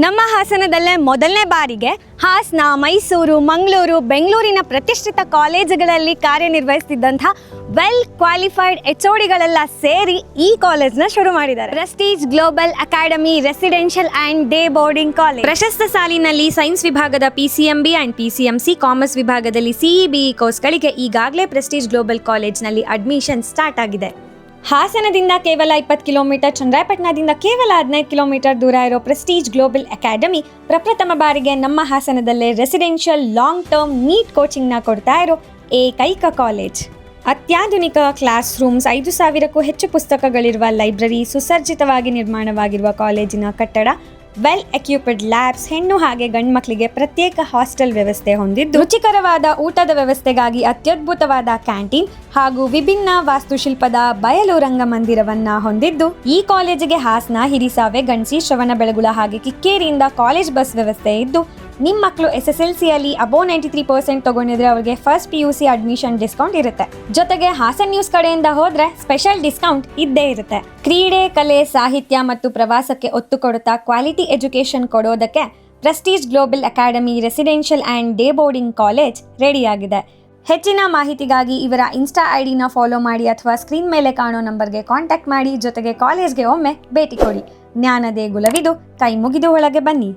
ನಮ್ಮ ಹಾಸನದಲ್ಲೇ ಮೊದಲನೇ ಬಾರಿಗೆ ಹಾಸನ, ಮೈಸೂರು, ಮಂಗಳೂರು, ಬೆಂಗಳೂರಿನ ಪ್ರತಿಷ್ಠಿತ ಕಾಲೇಜುಗಳಲ್ಲಿ ಕಾರ್ಯನಿರ್ವಹಿಸುತ್ತಿದ್ದಂಥ ವೆಲ್ ಕ್ವಾಲಿಫೈಡ್ HODಗಳೆಲ್ಲ ಸೇರಿ ಈ ಕಾಲೇಜ್ನ ಶುರು ಮಾಡಿದ್ದಾರೆ. Prestige Global Academy residential and day boarding college. ಪ್ರಶಸ್ತ ಸಾಲಿನಲ್ಲಿ ಸೈನ್ಸ್ ವಿಭಾಗದ PCMB ಆ್ಯಂಡ್ PCMC, ಕಾಮರ್ಸ್ ವಿಭಾಗದಲ್ಲಿ CEBE ಕೋರ್ಸ್ಗಳಿಗೆ ಈಗಾಗಲೇ ಪ್ರೆಸ್ಟೀಜ್ ಗ್ಲೋಬಲ್ ಕಾಲೇಜ್ನಲ್ಲಿ ಅಡ್ಮಿಷನ್ ಸ್ಟಾರ್ಟ್ ಆಗಿದೆ. ಹಾಸನದಿಂದ ಕೇವಲ 20 ಕಿಲೋಮೀಟರ್, ಚನ್ನರಾಯಪಟ್ಟಣದಿಂದ ಕೇವಲ 15 ಕಿಲೋಮೀಟರ್ ದೂರ ಇರೋ ಪ್ರೆಸ್ಟೀಜ್ ಗ್ಲೋಬಲ್ ಅಕಾಡೆಮಿ ಪ್ರಪ್ರಥಮ ಬಾರಿಗೆ ನಮ್ಮ ಹಾಸನದಲ್ಲೇ ರೆಸಿಡೆನ್ಷಿಯಲ್ ಲಾಂಗ್ ಟರ್ಮ್ ನೀಟ್ ಕೋಚಿಂಗ್ನ ಕೊಡ್ತಾ ಇರೋ ಏಕೈಕ ಕಾಲೇಜ್. ಅತ್ಯಾಧುನಿಕ ಕ್ಲಾಸ್ ರೂಮ್ಸ್, 5,000ಕ್ಕೂ ಹೆಚ್ಚು ಪುಸ್ತಕಗಳಿರುವ ಲೈಬ್ರರಿ, ಸುಸಜ್ಜಿತವಾಗಿ ನಿರ್ಮಾಣವಾಗಿರುವ ಕಾಲೇಜಿನ ಕಟ್ಟಡ, ವೆಲ್ ಎಕ್ವಿಪ್ಡ್ ಲ್ಯಾಬ್ಸ್, ಹೆಣ್ಣು ಹಾಗೆ ಗಂಡು ಮಕ್ಕಳಿಗೆ ಪ್ರತ್ಯೇಕ ಹಾಸ್ಟೆಲ್ ವ್ಯವಸ್ಥೆ ಹೊಂದಿದ್ದು, ರುಚಿಕರವಾದ ಊಟದ ವ್ಯವಸ್ಥೆಗಾಗಿ ಅತ್ಯದ್ಭುತವಾದ ಕ್ಯಾಂಟೀನ್ ಹಾಗೂ ವಿಭಿನ್ನ ವಾಸ್ತುಶಿಲ್ಪದ ಬಯಲು ರಂಗಮಂದಿರವನ್ನ ಹೊಂದಿದ್ದು, ಈ ಕಾಲೇಜಿಗೆ ಹಾಸನ, ಹಿರಿಸಾವೆ, ಗಣಸಿ, ಶ್ರವಣಬೆಳಗೊಳ ಹಾಗೆ ಕಿಕ್ಕೇರಿಯಿಂದ ಕಾಲೇಜ್ ಬಸ್ ವ್ಯವಸ್ಥೆ ಇದ್ದು, ನಿಮ್ಮ ಮಕ್ಕಳು SSLCಯಲ್ಲಿ ಅಬೋ 93% ತಗೊಂಡಿದ್ರೆ ಅವರಿಗೆ ಫಸ್ಟ್ PUC ಅಡ್ಮಿಷನ್ ಡಿಸ್ಕೌಂಟ್ ಇರುತ್ತೆ. ಜೊತೆಗೆ ಹಾಸನ್ ನ್ಯೂಸ್ ಕಡೆಯಿಂದ ಹೋದ್ರೆ ಸ್ಪೆಷಲ್ ಡಿಸ್ಕೌಂಟ್ ಇದ್ದೇ ಇರುತ್ತೆ. ಕ್ರೀಡೆ, ಕಲೆ, ಸಾಹಿತ್ಯ ಮತ್ತು ಪ್ರವಾಸಕ್ಕೆ ಒತ್ತು ಕೊಡುತ್ತಾ ಕ್ವಾಲಿಟಿ ಎಜುಕೇಶನ್ ಕೊಡೋದಕ್ಕೆ Prestige Global Academy residential and day boarding college ರೆಡಿಯಾಗಿದೆ. ಹೆಚ್ಚಿನ ಮಾಹಿತಿಗಾಗಿ ಇವರ ಇನ್ಸ್ಟಾ ID ಫಾಲೋ ಮಾಡಿ ಅಥವಾ ಸ್ಕ್ರೀನ್ ಮೇಲೆ ಕಾಣೋ ನಂಬರ್ಗೆ ಕಾಂಟ್ಯಾಕ್ಟ್ ಮಾಡಿ. ಜೊತೆಗೆ ಕಾಲೇಜ್ಗೆ ಒಮ್ಮೆ ಭೇಟಿ ಕೊಡಿ. ಜ್ಞಾನ ದೇಗುಲವಿದು, ಕೈ ಮುಗಿದು ಒಳಗೆ ಬನ್ನಿ.